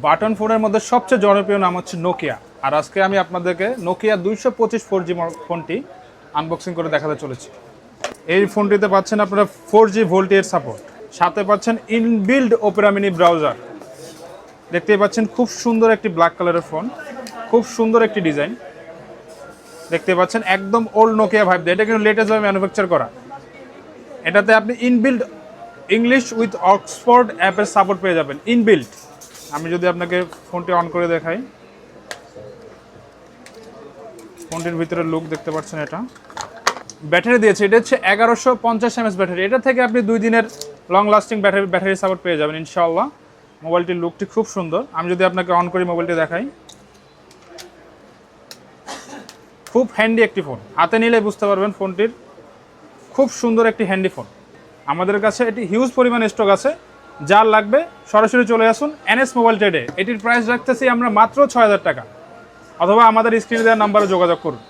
Button ফোনের মধ্যে সবচেয়ে জনপ্রিয় নাম হচ্ছে নোকিয়া। আর আজকে আমি আপনাদেরকে নোকিয়া 225 4G ফোনটি আনবক্সিং করে দেখাতে চলেছি। এই ফোনটিতে পাচ্ছেন আপনারা 4G ভোল্টের সাপোর্ট, সাথে পাচ্ছেন ইনবিল্ড ওপেরা মিনি ব্রাউজার। দেখতেই পাচ্ছেন খুব সুন্দর একটি ব্ল্যাক কালারের ফোন, খুব সুন্দর একটি ডিজাইন। দেখতে পাচ্ছেন একদম ওল্ড নোকিয়া ভাইব দেয়, এটা কিন্তু লেটেস্ট ভাবে ম্যানুফ্যাকচার করা। এটাতে আপনি ইনবিল্ড ইংলিশ উইথ অক্সফোর্ড অ্যাপের সাপোর্ট পেয়ে যাবেন, ইনবিল্ড। আমি যদি আপনাকে ফোনটি অন করে দেখাই, ফোনটির ভিতরে লুক দেখতে পাচ্ছেন। এটা ব্যাটারি দিয়েছে, এটা হচ্ছে 1150 mAh ব্যাটারি। এটা থেকে আপনি 2 দিনের লং লাস্টিং ব্যাটারি সাপোর্ট পেয়ে যাবেন ইনশাআল্লাহ। মোবাইলটির লুকটি খুব সুন্দর। আমি যদি আপনাকে অন করি মোবাইলটি দেখাই, খুব হ্যান্ডি একটি ফোন, হাতে নিলে বুঝতে পারবেন ফোনটির খুব সুন্দর একটি হ্যান্ডি ফোন। আমাদের কাছে এটি হিউজ পরিমাণ স্টক আছে, যার লাগবে সরাসরি চলে আসুন এনএস মোবাইল ট্রেডে। এটির প্রাইস রাখতেছি আমরা মাত্র 6000 টাকা, অথবা আমাদের স্ক্রিনে দেওয়ার নাম্বারে যোগাযোগ করুন।